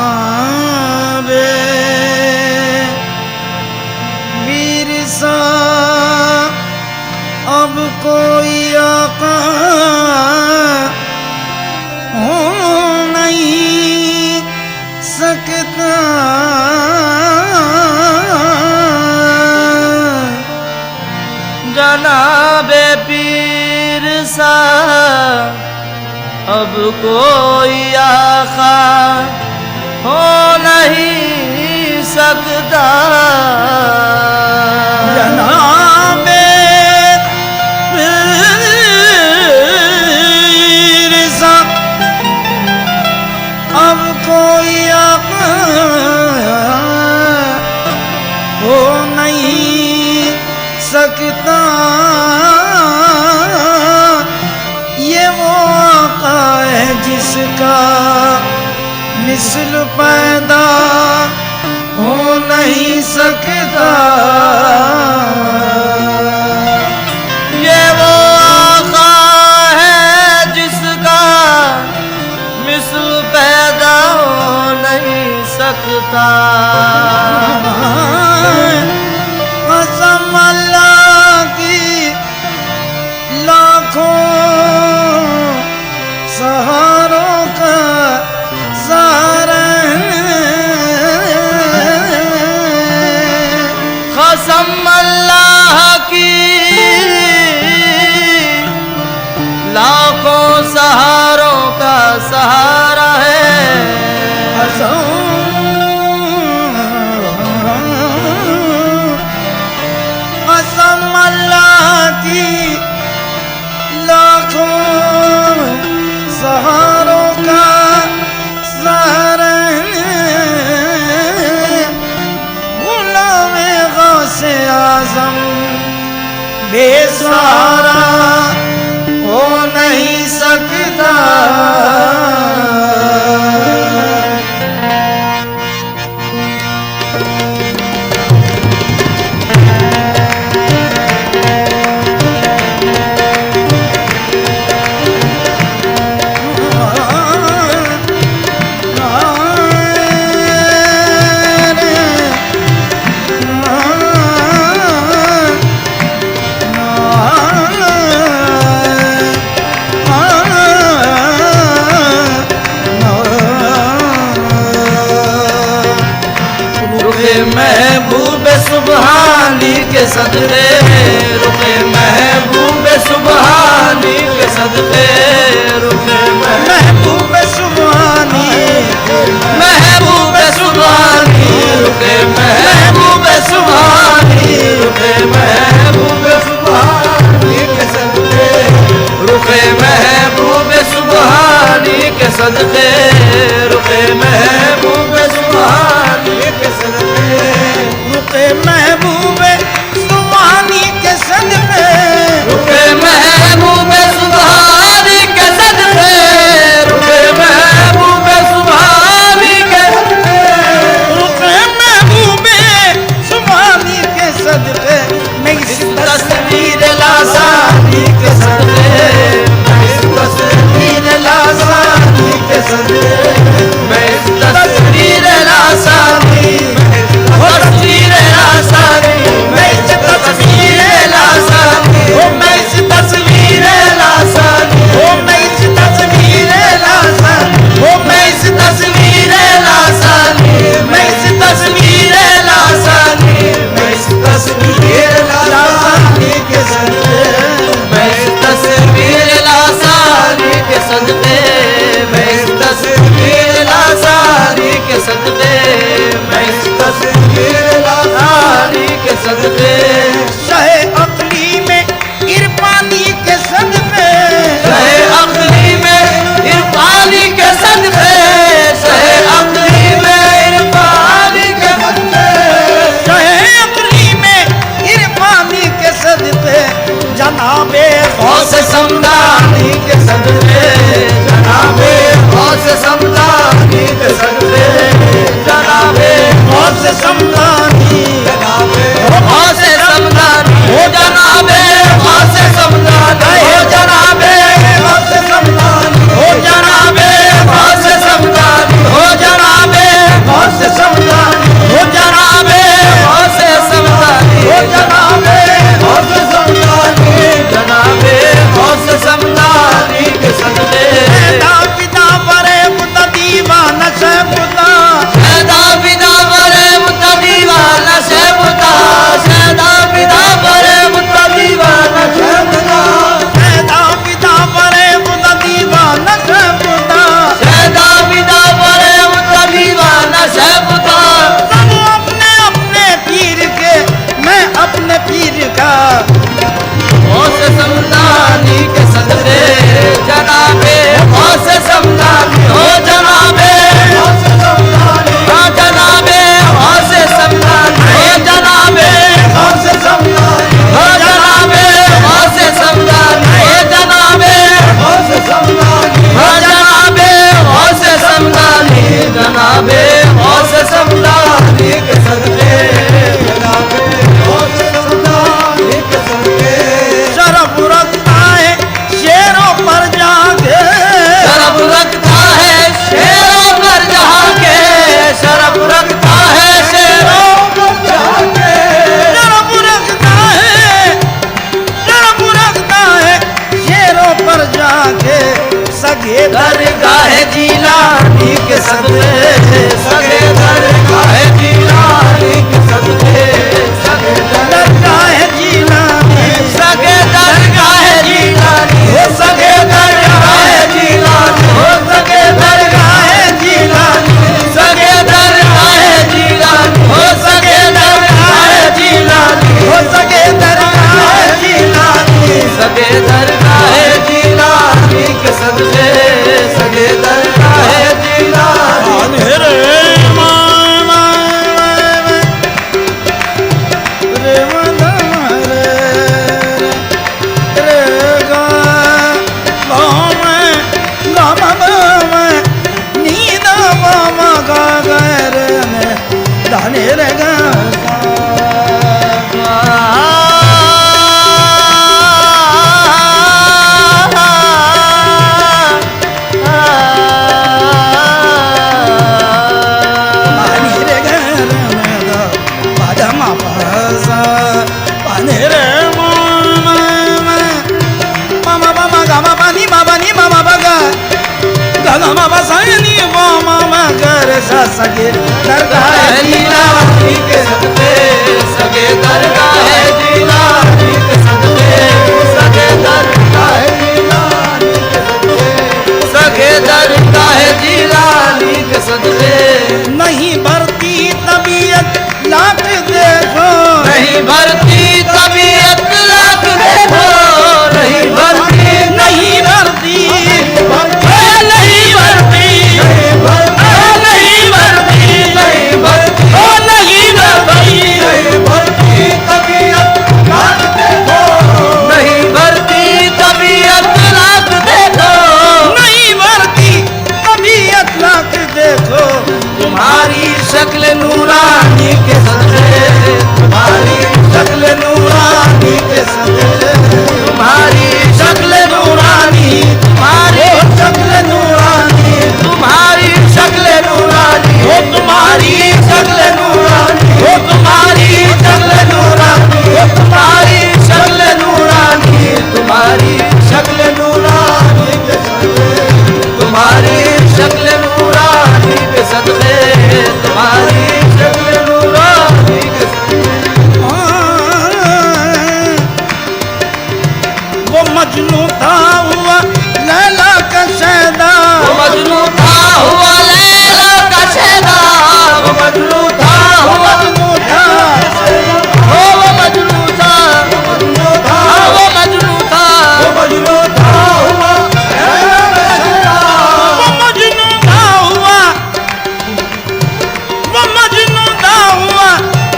जनाबे वीर सा अब कोई आका हो नहीं सकता। जनाबे पीर सा अब कोई आका हो नहीं सकता। जनाबे पीर सा अब कोई आका हो नहीं सकता। ये वो आका है जिसका मिसल पैदा हो नहीं सकता। ये वो आका है जिसका मिसल पैदा हो नहीं सकता। कसम अल्लाह की लाखों सहारों का सहारा कसम अल्लाह की लाखों सहारों का सहारा है। कसम अल्लाह की लाखों सहारों का सहारा गुलामे गौसे आज़म बेसहारा हो नहीं सकता। महबूब सुबहानी के सदके रुके महबूब सुबहानी के सदके रुके महबूब सुबहानी महबूब सुबहानी रुके महबूब सुबहानी रुके महबूब सुबहानी के सदके रुके महबूब सुबहानी के सदके रुके महबूब सुबहानी के सदके रुके महबूब सुबहानी के सदके रुके महबूब सुबहानी के सदके रुके महबूब सुबहानी के सदके रुके महबूब सुबहानी के सदके मैं इस तस्वीर लासानी के सदके इस तस्वीर लासानी के सदके मैं इस तस्वीर लासानी तस्वीर लासानी मैं इस तस्वीर लासानी ओ मैं इस तस्वीर लासानी ओ मैं इस तस्वीर लासानी दरगाह जिलानी के सदके, सगे दरगाह जिलानी के सदके, सगे दरगाह जिलानी, सगे दरगाह जिलानी, हो सगे दरगाह जिलानी, हो सगे दरगाह जिलानी, सगे दरगाह जिलानी, हो सगे दरगाह जिलानी, हो सके दरगाह जिलानी, सगे दरगाह जिलानी के सदके, सगे दरगाह जिलानी। रे मामा रे मामा रे गा मामा नीदा मामा गा रे ने दाने रे गा सगे दरगाह जिलानी के सदके, सगे दरगाह जिलानी के सदके, सगे दरगाह जिलानी के सदके, सगे दरगाह जिलानी के सदके। नहीं भरती तबीयत लाख देखो, नहीं भरती तबीयत लाख देखो, नहीं भरती, नहीं भरती नहीं भरती, नहीं भरती, नहीं भरती, नहीं भरती नहीं भरती तबीयत लाख देखो, नहीं भरती तबीयत लाख देखो, नहीं भरती तबीयत लाख देखो। तुम्हारी शक्ल नूरानी के सदके, तुम्हारी शक्ल नूरानी के सदके, तुम्हारी शक्ल नूरानी, तुम्हारी शक्ल नूरानी, तुम्हारी शक्ल नूरानी, हो तुम्हारी शक्ल नूरानी, हो तुम्हारी शक्ल नूरानी, हो तुम्हारी शक्ल नूरानी, तुम्हारी शक्ल नूरानी के सदके, तुम्हारी शक्ल नूरानी के सदके, तुम्हारी शक्ल नूरानी के सदके। वो मजनू था हुआ लैला का शैदा, वो मजनू था हुआ लैला का शैदा, वो मजनू था हुआ, मजनू था हो वो मजनू था, वो मजनू था, वो मजनू था, वो मजनू था हुआ लैला का शैदा, वो मजनू था हुआ, वो मजनू था हुआ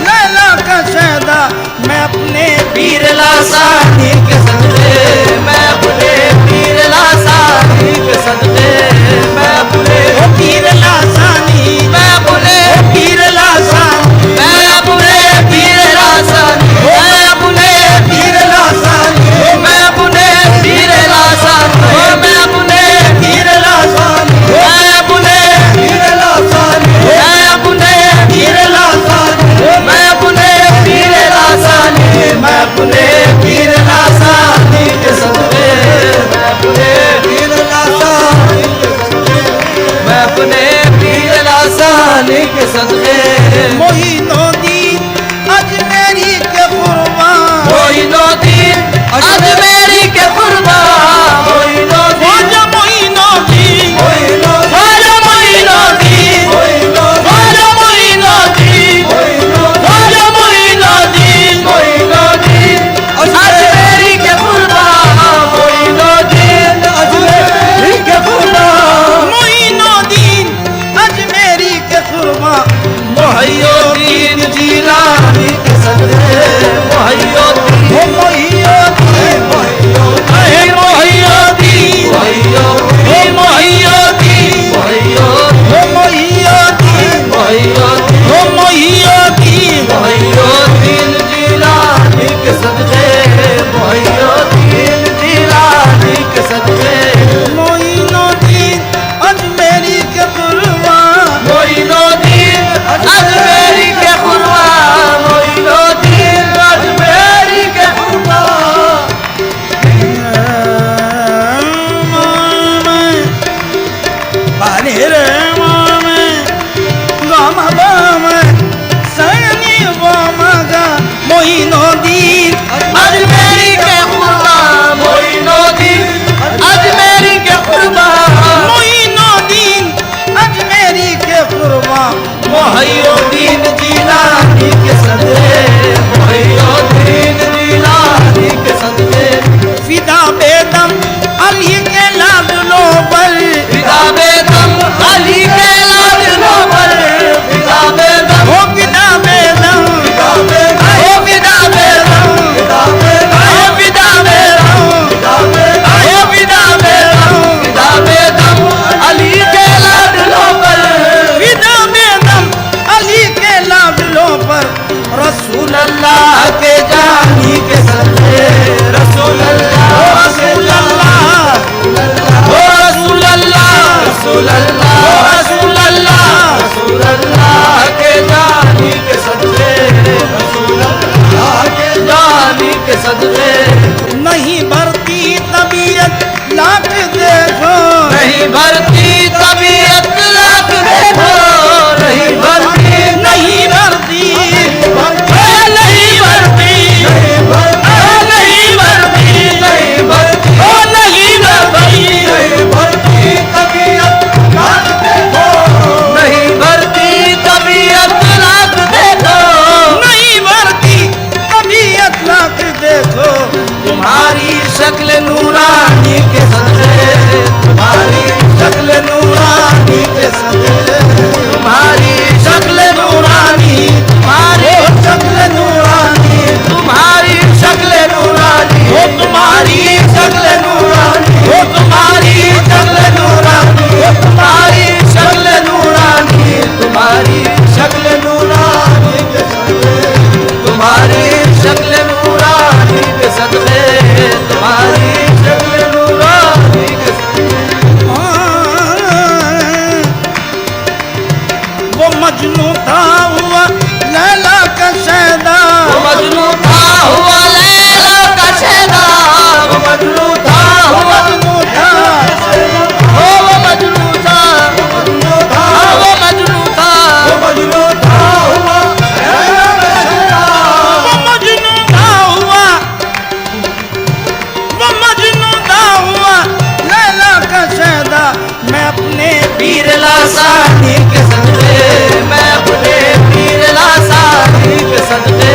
लैला का शैदा। मैं अपने पीर लासानी के सदके, मैं अपने पीर लासानी के सदके, मैं अपने पीर लासानी, मैं अपने पीर लासानी, मैं अपने पीर लासानी, मैं अपने पीर लासानी, मैं अपने पीर लासानी, मैं अपने पीर लासानी, मैं अपने पीर लासानी, मैं अपने पीर लासानी, मैं अपने पीर लासानी, मैं अपने पीर लासानी के सदके, मैं अपने पीर लासानी के सदके, मैं अपने पीर लासानी के सदके। मोहिनोद्दीन अजमेरी के कुर्बान, मोइनुद्दीन अजमेरी के कुर्बान, मोइनुद्दीन, ख्वाजा मोहिनोद्दीन, ख्वाजा मोइनुद्दीन, ख्वाजा मोइनुद्दीन, ख्वाजा मोइनुद्दीन, मोइनुद्दीन अजमेरी के कुर्बान, मोइनुद्दीन अजमेरी के कुर्बान, मोहिनोद्दीन अजमेरी के कुर्बान। मोहिनुद्दीन पानी रे में गम बम सैनी वो मगा मोइनुद्दीन अजमेरी के खुरबा मोइनुद्दीन अजमेरी के खुरबा मोइनुद्दीन अजमेरी के कुर्बा मोहिउद्दीन जिलानी के सदके मोहिउद्दीन जिलानी के सदके फिदा बेदम अली के लाडलो पर फिदा बेदम अली के लाडलो पर फिदा बेदम ओ फिदा बेदम फिदा बेदम ओ फिदा बेदम फिदा बेदम ओ फिदा बेदम फिदा बेदम ओ फिदा बेदम फिदा बेदम अली के लाडलो पर फिदा बेदम अली के लाडलो पर रसूल अल्लाह के जानी के सदके रसूल अल्लाह रसूल अल्लाह ओ रसूल अल्लाह रसूल अल्लाह रसूल अल्लाह रसूल अल्लाह के जानी के सदके रसूल अल्लाह के जानी के सदके नहीं भरती तबीयत लाख देखो नहीं भरती तबीयत लाख देखो नहीं भरती नहीं भरती नहीं भरती नहीं भरती नहीं भरती नहीं भरती ओ नहीं भरती नहीं भरती तबीयत लाख देखो नहीं भरती तबीयत लाख देखो नहीं भरती तबीयत लाख देखो तुम्हारी शक्ल नूरानी के सदके तुम्हारी शक्ल नूरानी के सदके तुम्हारी शक्ल नूरानी तुम्हारी शक्ल नूरानी तुम्हारी शक्ल नूरानी हो तुम्हारी शक्ल नूरानी हो तुम्हारी शक्ल नूरानी हो तुम्हारी शक्ल नूरानी तुम्हारी शक्ल नूरानी के सदके तुम्हारी शक्ल नूरानी के सदके तुम्हारी शक्ल नूरानी के वो मजनू था हुआ लैला का शैदा वो मजनू था हुआ लैला का शैदा वो मजनू था हुआ मजनू था वो मजनू था वो मजनू था वो मजनू था वो मजनू था हुआ लैला का शैदा वो मजनू था हुआ वो मजनू था हुआ लैला का शैदा मैं अपने पीर लासानी के सदके मैं अपने पीर लासानी के सदके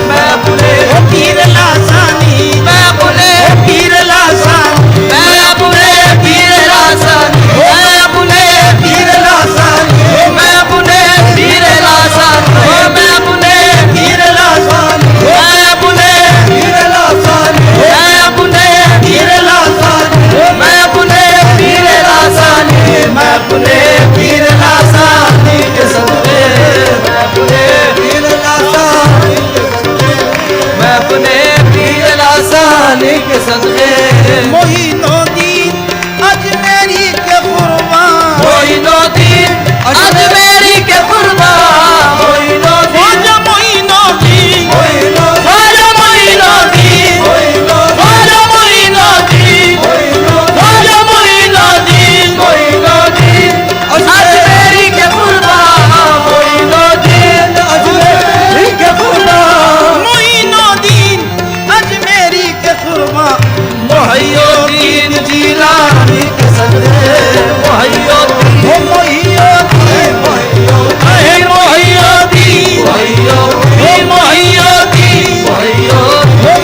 मैं अपने पीर लासानी मैं अपने पीर लासानी मैं अपने पीर लासानी मैं अपने पीर लासानी मैं अपने पीर लासानी मैं अपने पीर लासानी मैं अपने पीर लासानी मैं अपने पीर लासानी मैं अपने पीर लासानी मैं अपने पीर लासानी के सदके मैं अपने पीर लासानी के सदके मैं अपने पीर लासानी के सदके मोइनुद्दीन अजमेरी के कुर्बा मोइनुद्दीन अजमेरी के खुरबा मोइनुद्दीन मोइनुद्दीन ख्वाजा मोइनुद्दीन ख्वाजा मोइनुद्दीन ख्वाजा मोइनुद्दीन मोइनुद्दीन अजमेरी के खुरबा मोइनुद्दीन अजमेरी के खुरबा मोइनुद्दीन अजमेरी के कुर्बा मोहिउद्दीन जिलानी के सदके मोहिउद्दीन मोइनुद्दीन मोहिउद्दीन मोहिउद्दीन मोहिउद्दीन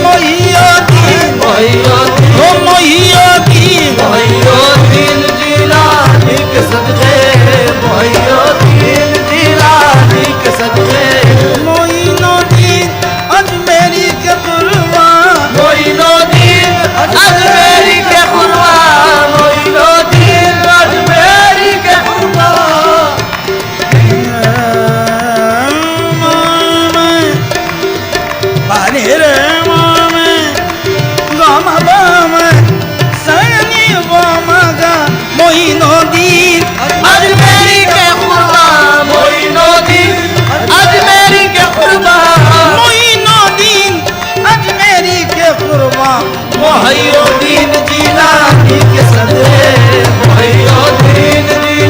मोहिउद्दीन मोइनुद्दीन मोइनुद्दीन मोहिउद्दीन जिलानी के सदके मोहिउद्दीन जिलानी के सदके मोइनुद्दीन अजमेरी के कुर्बा मोइनुद्दीन अजमेरी के खुरबा मोइनुद्दीन अजमेरी के खुरबा पानी रे में गम बम सैनी वो मगा मोइनुद्दीन अजमेरी के खुरबा मोइनुद्दीन अजमेरी के खुरबा मोइनुद्दीन अजमेरी के कुर्बा मोहिउद्दीन जिलानी के सदके मोहिउद्दीन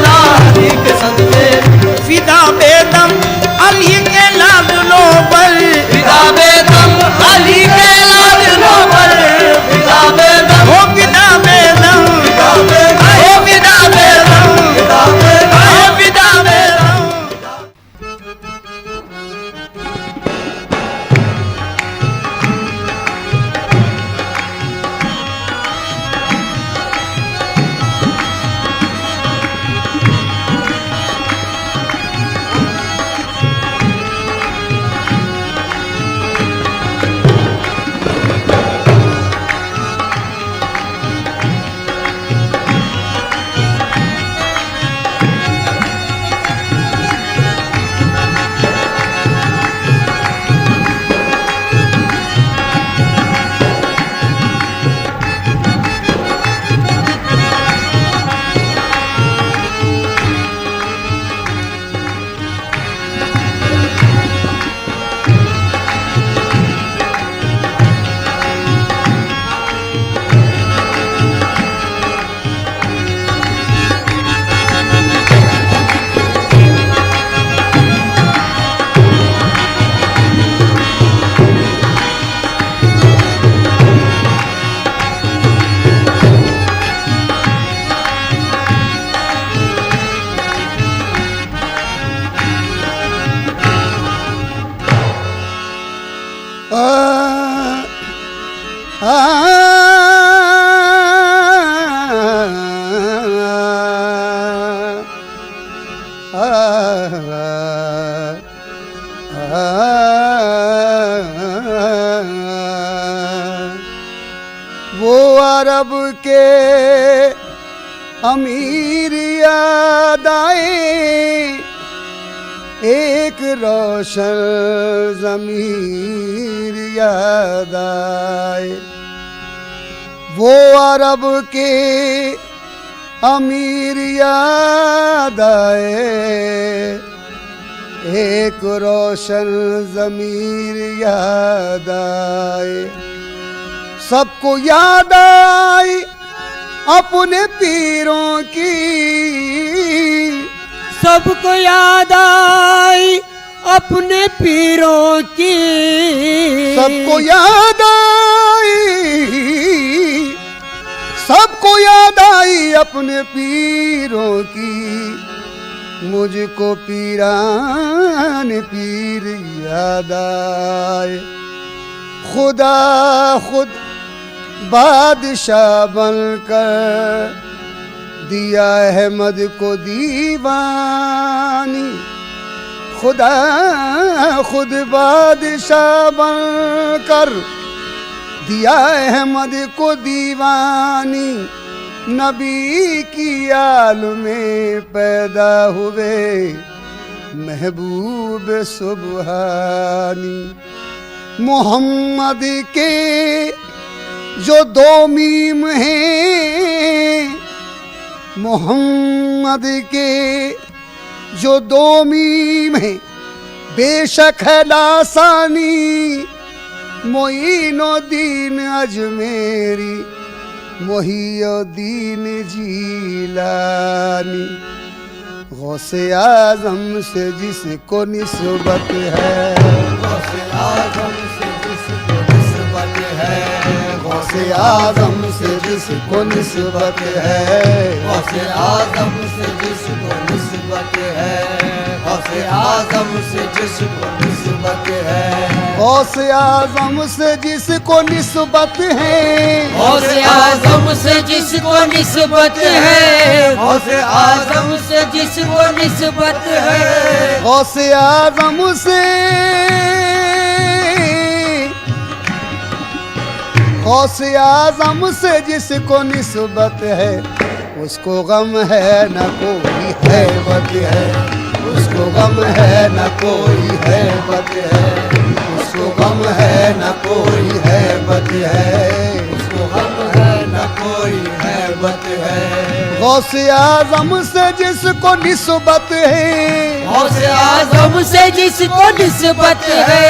वो अरब के अमीर याद आए, एक रोशन ज़मीर याद आए। वो अरब के अमीर याद आए, एक रोशन ज़मीर याद आए। सबको याद आई अपने पीरों की, सबको याद आई अपने पीरों की, सबको याद आई, सबको याद आई अपने पीरों की। मुझको पीरान पीर याद आए। खुदा खुद बादशाह बनकर दिया अहमद को दीवानी। खुदा खुद बादशाह बनकर दिया अहमद को दीवानी। नबी की आल में पैदा हुए महबूब सुबहानी। मोहम्मद के जो दो मीम हैं, मोहम्मद के जो दो मीम हैं, बेशक है लासानी। मोइनुद्दीन अजमेरी, मोहिउद्दीन जीलानी। गौसे आज़म से जिसको निस्बत है, गौसे आज़म से जिसको निस्बत है, गौसे आज़म से जिसको निस्बत है, गौसे आज़म से जिसको निस्बत है, गौसे आज़म से जिसको निस्बत है, गौसे आज़म से जिसको निस्बत है, गौसे आज़म से जिसको निस्बत है, गौसे आज़म से जिसको निस्बत है, गौसे आज़म से, गौसे आज़म से जिसको निस्बत है, उसको गम है न कोई हैबत है, उसको गम है न कोई हैबत है, उसको गम है न कोई हैबत है, उसको गम है न कोई हैबत है। गौसे आज़म से जिसको निस्बत है, गौसे आज़म से जिसको निस्बत है,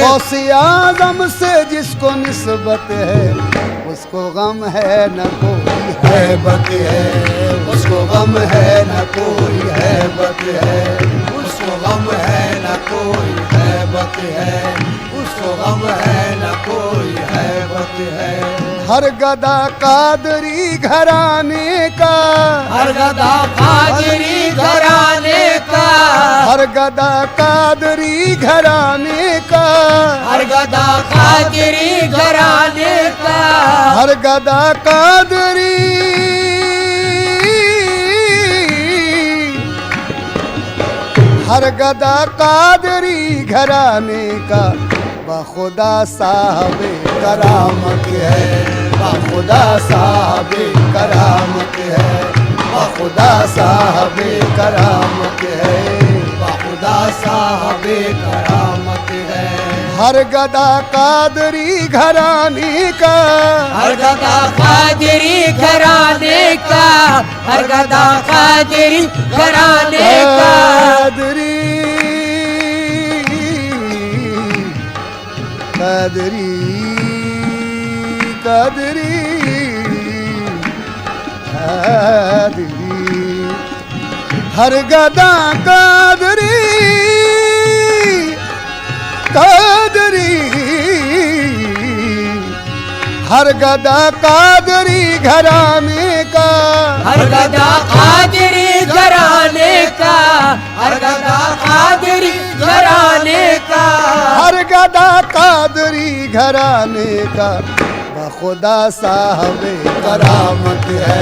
गौसे आज़म से जिसको निस्बत है, उसको गम है न कोई हैबत है, उसको गम है न कोई हैबत है, उसको गम है न कोई हैबत है, उसको गम है न कोई हैबत है। हर गदा कादरी घराने का, हर गदा कादरी घराने का, हर गदा कादरी घराने का, हर गदा कादरी घराने का, हर गदा कादरी, हर गदा कादरी घराने का बखुदा साहब करामत है, बखुदा साहब करामत है, बखुदा साहब करामत है, खुदा साहब करामत है। हर गदा कादरी घराने का, हर गदा कादरी घराने का, हर गदा कादरी घराने का, कादरी कादरी कादरी कादरी, हर गदा कादरी कादरी, हर गदा कादरी घराने का, हर गदा कादरी घराने का, हर गदा कादरी घराने का, हर गदा कादरी घराने का बखुदा साहब करामत है,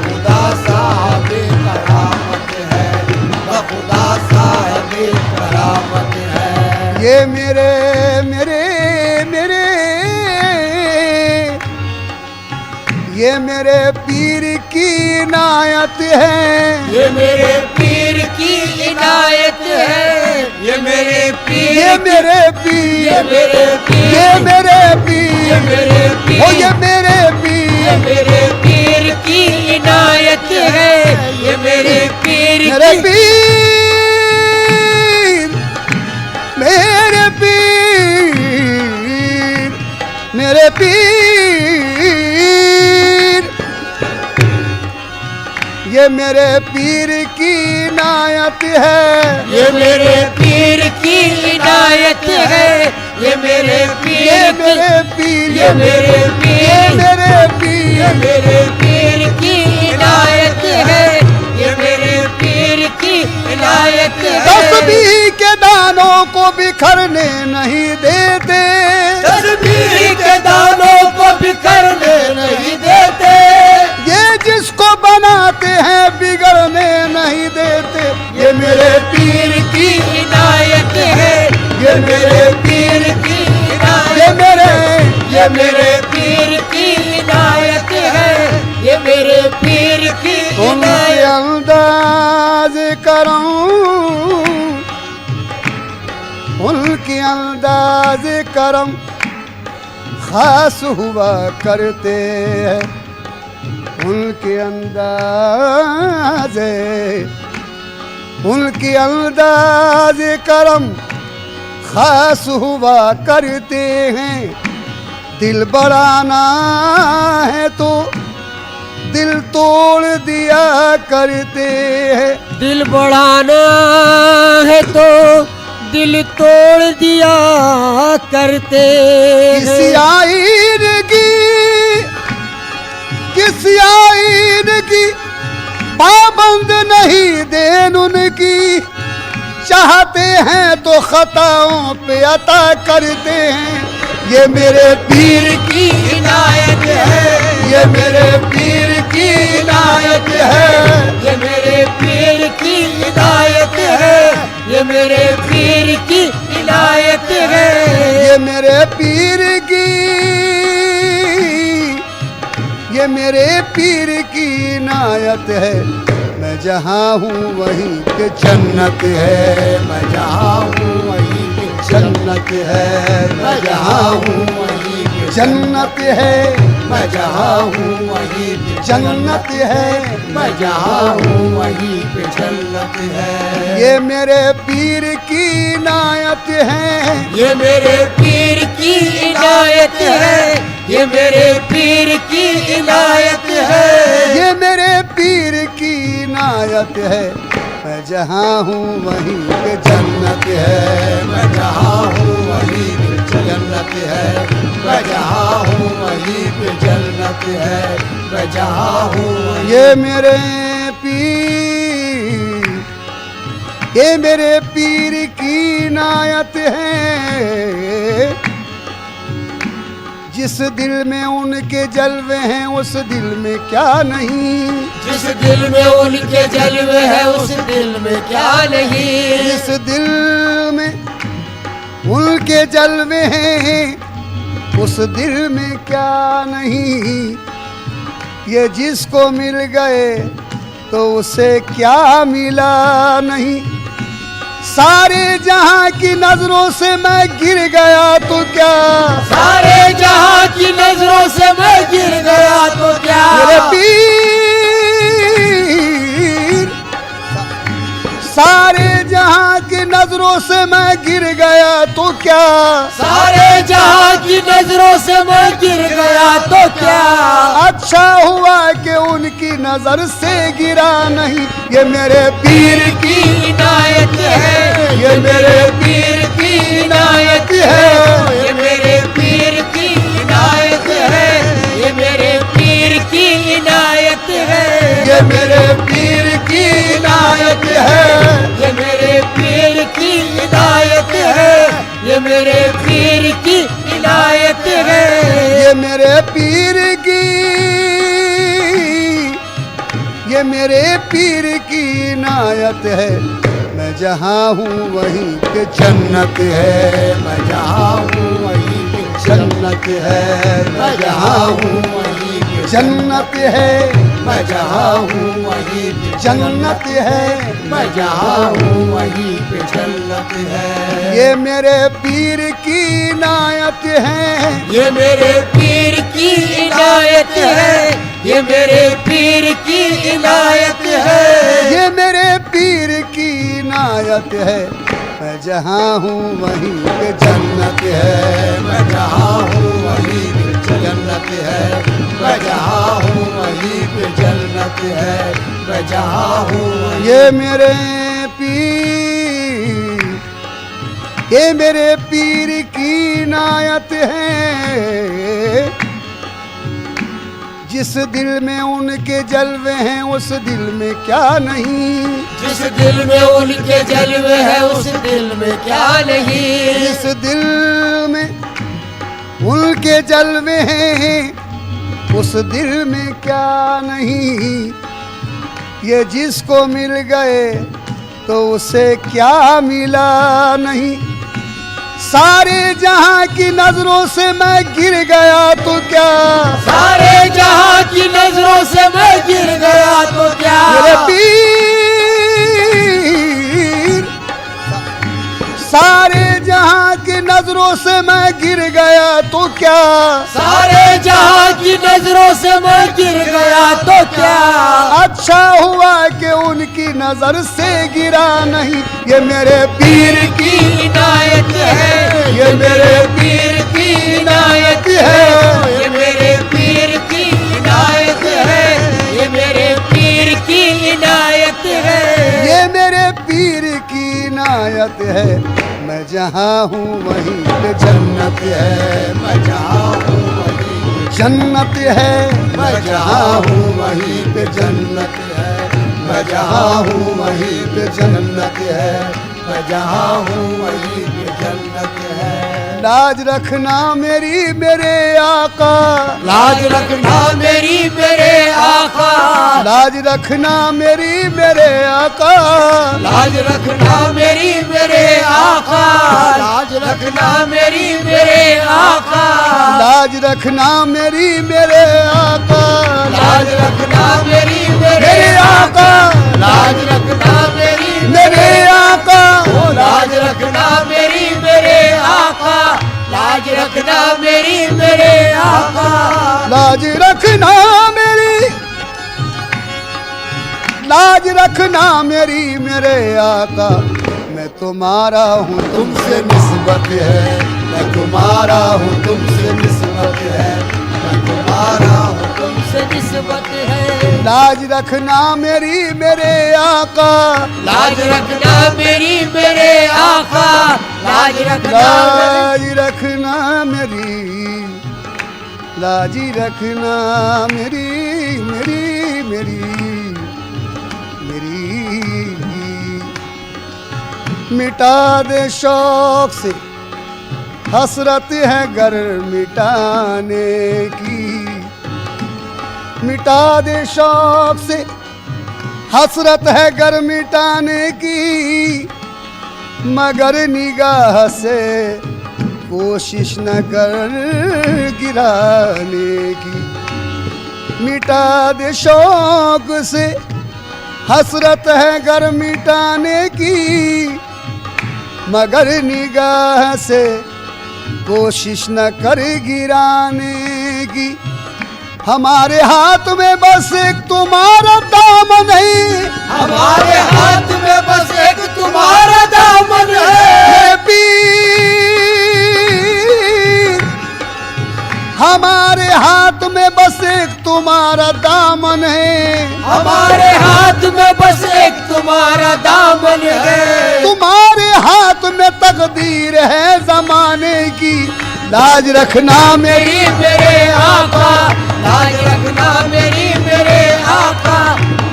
खुदा साहब करामत है, ये मेरे पीर की इनायत है, ये मेरे पीर की इनायत है, ये मेरे पीर, ये मेरे पीर, ये मेरे पीर, ये मेरे पीर, ये मेरे पीर, ओ ये मेरे ये पीर, मेरे पीर की इनायत है, ये मेरे पीर मेरे की, पीर, मेरे पीर, मेरे पीर, ये मेरे पीर की इनायत है, ये मेरे पीर की इनायत है, ये मेरे पीर, ये मेरे पीर, ये मेरे पीर, ये मेरे ये पीर, मेरे पीर की इनायत है, ये मेरे पीर की इनायत है। तस्बीह के दानों को बिखरने नहीं देते, तस्बीह के दानों को बिखरने नहीं देते, ये जिसको बनाते हैं बिगड़ने नहीं देते। ये मेरे पीर की, इनायत है, ये मेरे पीर की ये इनायत, ये मेरे पीर की इनायत है, ये मेरे पीर की उनके इनायत। अंदाज करम, उनके अंदाज करम खास हुआ करते हैं, उनके अंदाज, उनके अंदाज करम खास हुआ करते हैं। दिल बढ़ाना है तो दिल तोड़ दिया करते हैं, दिल बढ़ाना है तो दिल तोड़ दिया करते किसी हैं। आईन की, किसी आईन की पाबंद नहीं देन उनकी, चाहते हैं तो खताओं पे अता करते हैं। ये मेरे पीर की इनायत है, ये मेरे पीर की इनायत है, ये मेरे पीर की इनायत है, ये मेरे पीर की इनायत है, ये मेरे पीर की, ये मेरे पीर की इनायत है। मैं जहाँ हूँ वहीं पे जन्नत है, मैं जहाँ हूँ वहीं पे जन्नत है, मैं जहाँ हूँ वहीं पे जन्नत है, मैं जहाँ हूँ वहीं पे जन्नत है, मैं जहाँ हूँ वहीं पे जन्नत है। ये मेरे पीर की इनायत है, ये मेरे पीर की इनायत है, ये मेरे पीर की इनायत है, ये मेरे पीर की इनायत है। मैं जहाँ हूँ वहीं पे जन्नत है, मैं जहाँ हूँ वहीं पे जन्नत है, मैं जहाँ हूँ वहीं पे जन्नत है, मैं जहाँ हूँ। ये मेरे पीर, ये मेरे पीर की इनायत है। जिस दिल में उनके जलवे हैं उस दिल में क्या नहीं, जिस दिल में उनके जलवे है उस दिल में क्या नहीं, जिस दिल में उनके जलवे हैं उस दिल में क्या नहीं। ये जिसको मिल गए तो उसे क्या मिला नहीं। सारे जहां की नजरों से मैं गिर गया तो क्या, सारे जहां की नजरों से मैं गिर गया तो क्या, मेरे पीर, सारे जहां की नजरों से मैं गिर गया तो क्या, सारे जहां की नजरों से मैं गिर गया तो क्या, अच्छा हुआ कि उनकी नजर से गिरा नहीं। ये मेरे पीर की, इनायत है, ये मेरे पीर की इनायत है, ये मेरे पीर की इनायत है, ये मेरे पीर की इनायत है, ये मेरे पीर की इनायत है, ये मेरे पीर की इनायत है, ये मेरे पीर की इनायत है, ये मेरे पीर की, ये मेरे पीर की इनायत है। मैं जहाँ हूँ वहीं पे जन्नत है, मैं जहाँ हूँ वहीं पे जन्नत है, मैं जहाँ हूँ वहीं पे जन्नत है, मैं जहाँ हूँ वहीं पे जन्नत है, मैं जहाँ हूँ वहीं पे जन्नत है। ये मेरे पीर की इनायत है, ये मेरे पीर की इनायत है, ये मेरे पीर की इनायत है। ये मेरे पीर की इनायत है, मैं जहाँ हूँ वहीं पे जन्नत है, मैं जहाँ हूँ वहीं पे जन्नत है, मैं जहाँ हूँ वहीं पे जन्नत है, मैं जहाँ हूँ वहीं। ये मेरे पीर, ये मेरे पीर की इनायत है। जिस दिल में उनके जलवे हैं उस दिल में क्या नहीं, जिस दिल में उनके जलवे हैं उस दिल में क्या नहीं। जिस दिल में उनके जलवे हैं उस दिल में क्या नहीं। ये जिसको मिल गए तो उसे क्या मिला नहीं। सारे जहां की नजरों से मैं गिर गया तो क्या, सारे जहां की नजरों से मैं गिर गया तो क्या। मेरे पीर, सारे जहां की नजरों से मैं गिर गया तो क्या, सारे जहां की नजरों से मैं गिर गया तो क्या। अच्छा हुआ कि उनकी नजर से गिरा नहीं। ये मेरे पीर की इनायत है, ये मेरे पीर की इनायत है, ये मेरे पीर की इनायत है, ये मेरे पीर की इनायत है। ये मेरे पीर की इनायत है। मैं जहाँ हूँ वहीं पे जन्नत है, मैं जहाँ हूँ वहीं पे जन्नत है, मैं जहाँ हूँ वहीं पे जन्नत है, मैं जहाँ हूँ वहीं पे जन्नत है, मैं जहाँ हूँ वहीं पे जन्नत है। लाज रखना मेरी मेरे आका, लाज रखना मेरी मेरे आका, लाज रखना मेरी मेरे आका, लाज रखना मेरी मेरे आका, लाज रखना मेरी मेरे आका, लाज रखना मेरी मेरे आका, लाज रखना मेरी मेरे आका, लाज रखना मेरी मेरे आका, लाज रखना मेरी मेरे आका, लाज रखना मेरी मेरे आका। लाज रखना मेरी, लाज रखना मेरी मेरे आका। मैं तुम्हारा हूँ तुमसे निस्बत है, मैं तुम्हारा हूँ तुमसे निस्बत है, मैं तुम्हारा हूँ तुमसे निस्बत है। लाज रखना मेरी मेरे आका, लाज रखना मेरी मेरे आका, लाज रखना लाज रखना मेरी, लाज रखना मेरी मेरी मेरी मेरी। मिटा दे शौक से हसरत है घर मिटाने की, मिटा दे शौक से हसरत है घर मिटाने की, मगर निगाह से कोशिश न कर गिराने की। मिटा दे शौक से हसरत है घर मिटाने की, मगर निगाह से कोशिश न कर गिराने की। हमारे हाथ में बस एक तुम्हारा दामन है, हमारे हाथ में बस एक तुम्हारा दामन है। पीर हमारे हाथ में बस एक तुम्हारा दामन है, हमारे हाथ में बस एक तुम्हारा दामन है। तुम्हारे हाथ में तकदीर है जमाने की। लाज रखना मेरी मेरी मेरे आका, लाज रखना मेरी मेरे आका,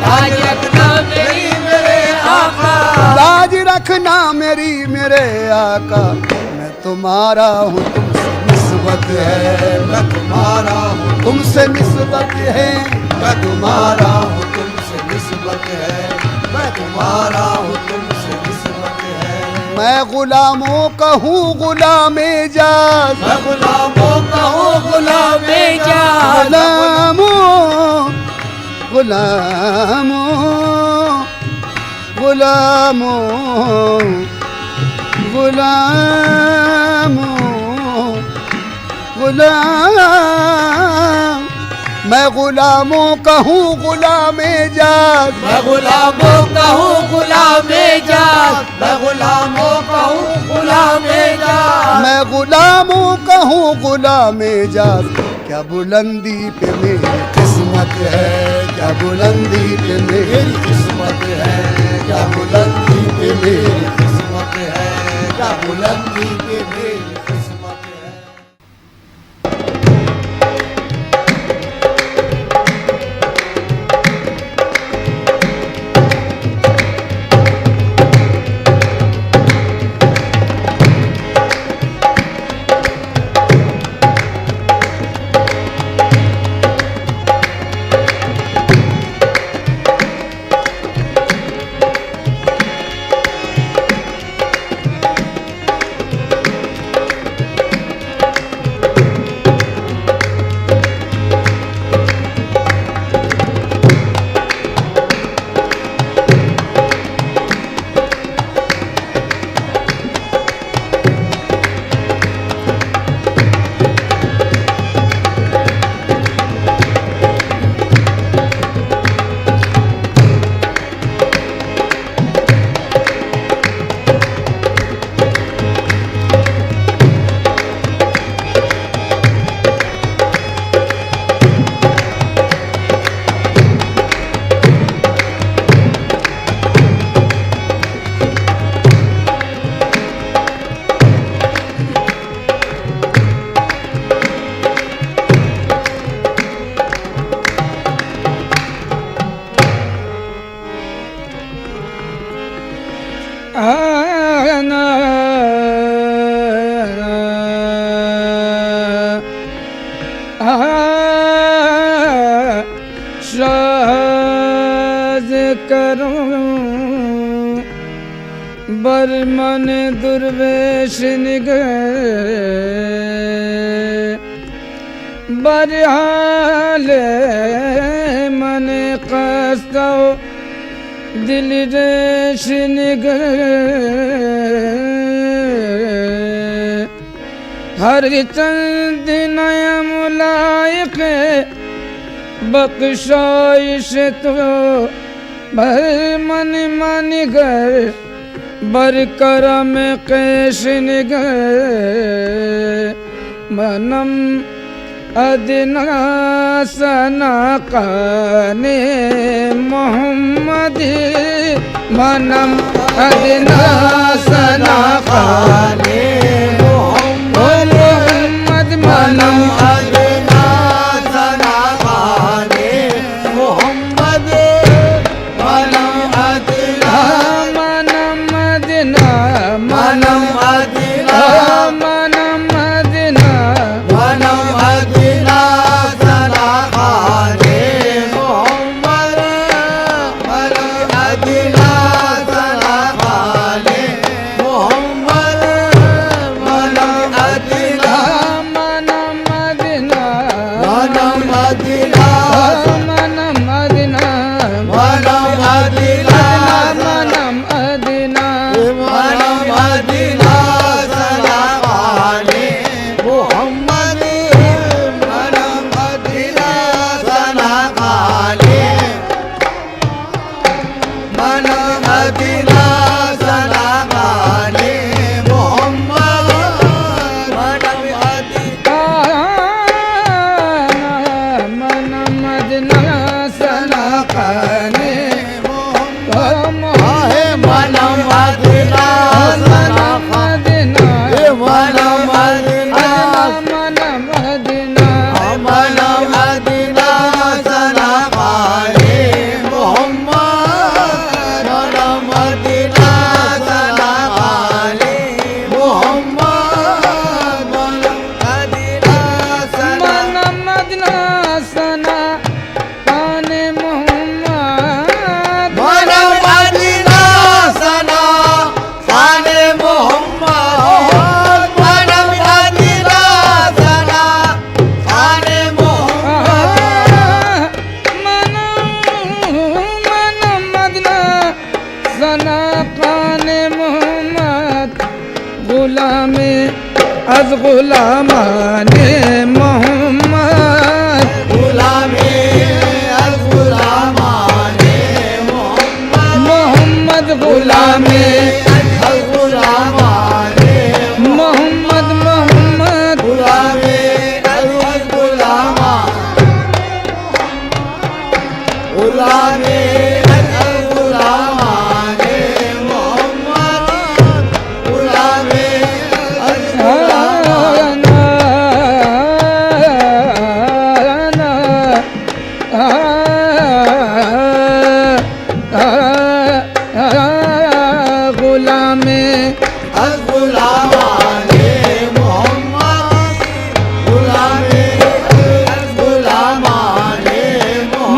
लाज रखना मेरी मेरे आका, लाज रखना मेरी मेरे आका। मैं तुम्हारा हूँ तुमसे निस्बत है, मैं तुम्हारा हूँ तुमसे निस्बत है, मैं तुम्हारा हूँ तुमसे निस्बत है, मैं तुम्हारा हूँ तुमसे निस्बत है। मैं गुलामों का हूँ गुलाम एजाज, मैं गुलामों का हूँ गुलाम एजाज, गुलामों गुलामों गुलामों गुलामों गुलाम, मैं गुलामों का हूँ गुलाम एजाज, मैं गुलामों का हूँ गुलाम एजाज, मैं गुलामों का हूँ गुलाम एजाज, मैं गुलामों का हूँ गुलाम एजाज। क्या बुलंदी पे मेरी किस्मत है, क्या बुलंदी पे मेरी किस्मत है, क्या बुलंदी पे मेरी किस्मत है, क्या बुलंदी पे मेरी किस्मत है। शाज करूं बरमन दुर्वेश निगह बरहाले मन कस्तो दिल रेश निगह हर चंद नयम लायक बख्शाइश तो भर मन मन गर बर करम कैश निगर मनम अदना सना काने मोहम्मद मनम अदना सना काने मोहम्मद मनम अदना सना काने मोहम्मद मनम अदना मनम अदना मनम अदना मनम अदना मनम अदना सना काने मोहम्मद मनम अदना सना काने मोहम्मद मनम अदना मनम अदना मनम अदना मनम अदना मनम अदना मनम अदना मनम अदना सना काने मोहम्मद मनम अदना सना काने मनम अदना सना काने मोहम्मद मनम अदना मनम अदना सना काने आहे मनम अदना सना अदना मनम अदना मनम अदना मनम अदना सना काने मोहम्मद मनम अदना सना खाने मोहम्मद गुलामे अज गुलामाने मोहम्मद गुलामे अल गुलामाने मोहम्मद मोहम्मद गुलामे अल गुलामाने मोहम्मद मोहम्मद गुलामे अल गुलामा गुलामे अल गुलामाने मोहम्मद गुलामे अल गुलामे अल गुलामाने मोहम्मद गुलामे अल गुलामाने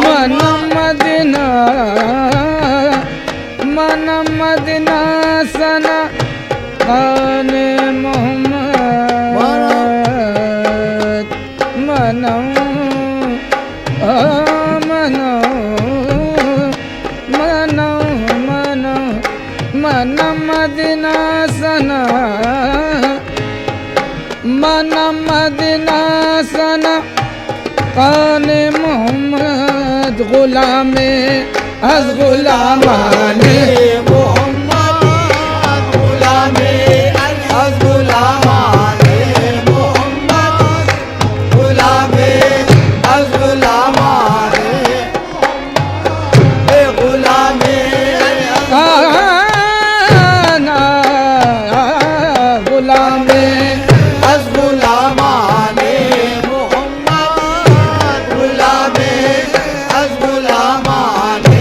मन मदीना मन मदीना सना खाने मोहम्मद मनो मनो मनो मनो मन मदीना सना मन मदीना सना खाने मोहम्मद गुलामे अज गुलामाने मोहम्मद गुलामे अल गुलामाने मोहम्मद गुलामे अल गुलामाने गुलामे गुलामे अल गुलामाने मोहम्मद गुलामे अल गुलामाने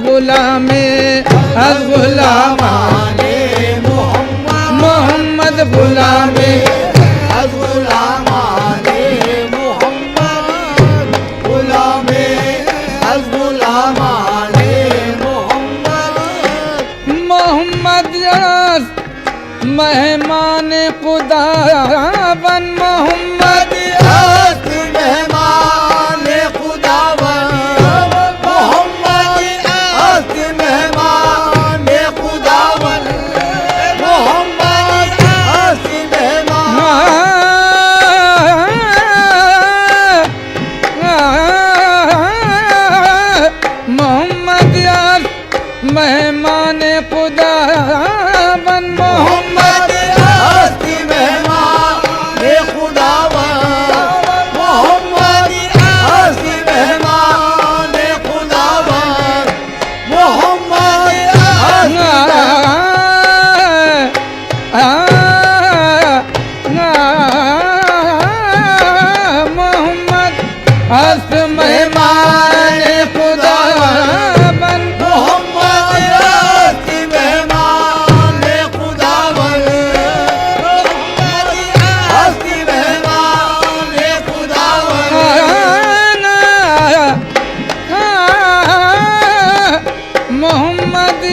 गुलामे अज गुलामाने मोहम्मद गुलामे अल गुलामाने मोहम्मद गुलामे अल गुलामाने मोहम्मद मोहम्मद मेहमान खुदा बन मोहम्मद अस्त मेहमान खुदावन मोहम्मद अस्त मेहमान खुदावन मोहम्मद अस्त मेहमान मोहम्मद मेहमान खुदा बन मोहम्मद अस्त मेहमान खुदावन मोहम्मद अस्त मेहमान खुदावन मोहम्मद मोहम्मद अस्त मेहमान खुदा बन मोहम्मद अस्त मेहमान खुदावन अस्त मेहमान खुदावन मोहम्मद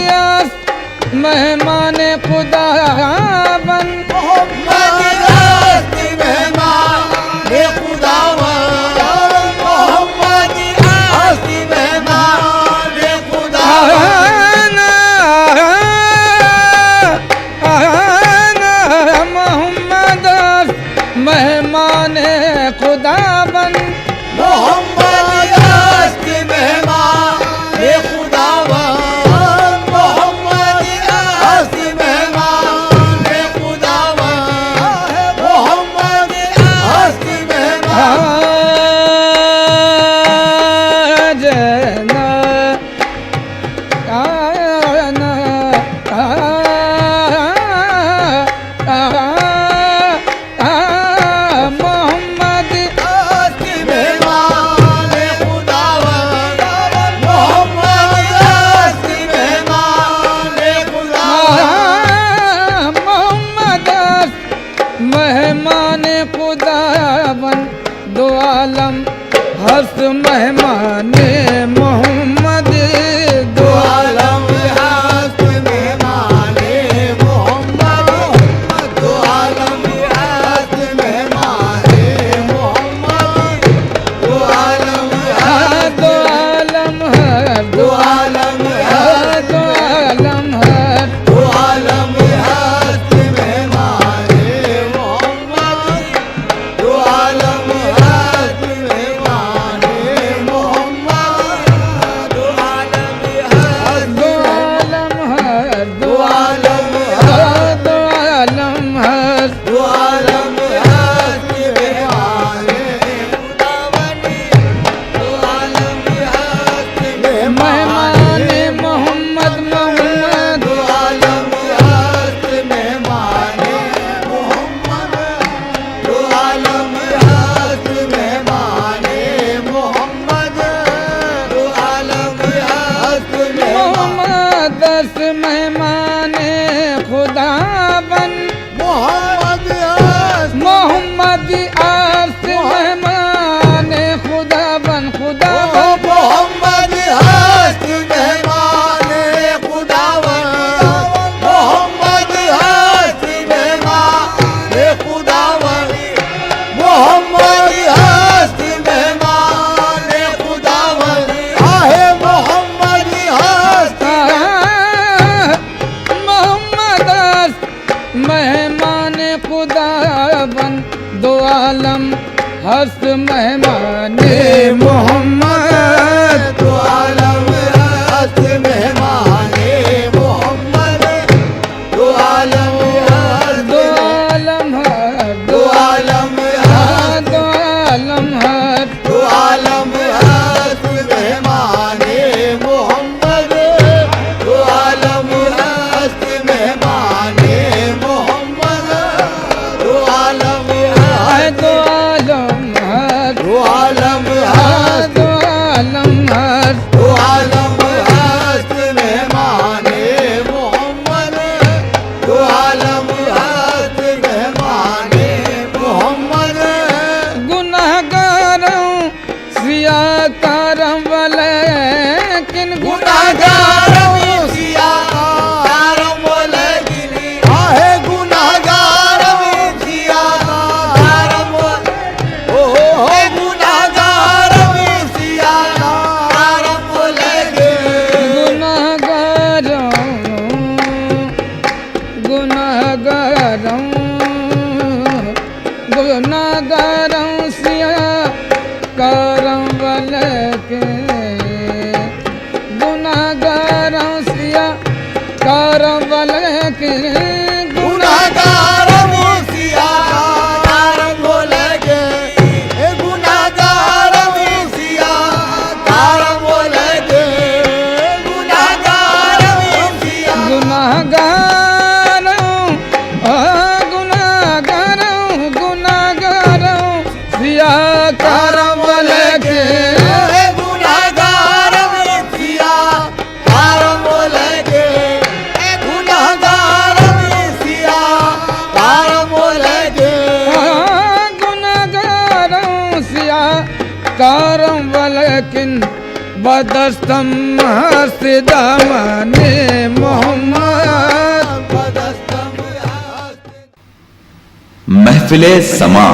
मेहमान खुदा बन मोहम्मद अस्त मेहमान खुदावन मोहम्मद अस्त मेहमान खुदावन मोहम्मद मेहमान खुदा बन मोहम्मद अस्त मेहमान खुदावन मोहम्मद अस्त मेहमान खुदावन मोहम्मद अस्त मेहमान जना मोहम्मद अस्त मेहमान खुदावन मोहम्मद अस्त मेहमान खुदावन मोहम्मद मेहमान खुदा बन दो आलम हस्त मेहमान मोहम्मद दो आलम हस्त मेहमान मोहम्मद दो आलम हस्त मेहमान हस्त मेहमाने मोहम्मद दो आलम हस्त मेहमाने मोहम्मद दो आलम हस्त दो आलम हर दो आलम हस्त दो आलम हर दो आलम हस्त मेहमाने मोहम्मद दो आलम हस्त मेहमाने मोहम्मद दो आलम हस्त दो आलम हर दो आलम हस्त दो आलम हर दो आलम हस्त मेहमाने मोहम्मद दो आलम हस्त मेहमाने मोहम्मद गुनाहगारों सिया करम वाले किन गुनाहगारों सिया करम वाले गिनी आहे गुनाहगारों सिया करम ओ गुनाहगारों सिया करम वाले गुनाहगारों गुनाहगारों गुनाहगारों सिया करम वाले के गुनाहगारों सिया करम वाले के गुनाहगारों सिया करम वाले के ए गुनाहगारों सिया करम वाले के गुनाहगारों सिया गुनाहगारों गुनाहगारों गुनाहगारों सिया करम वाले के ए गुनाहगारों सिया करम वाले के ए गुनाहगारों सिया करम वाले के गुनाहगारों सिया करम वाले किन बदस्तम हस्त दामने मोहम्मद बदस्तम महफिले समा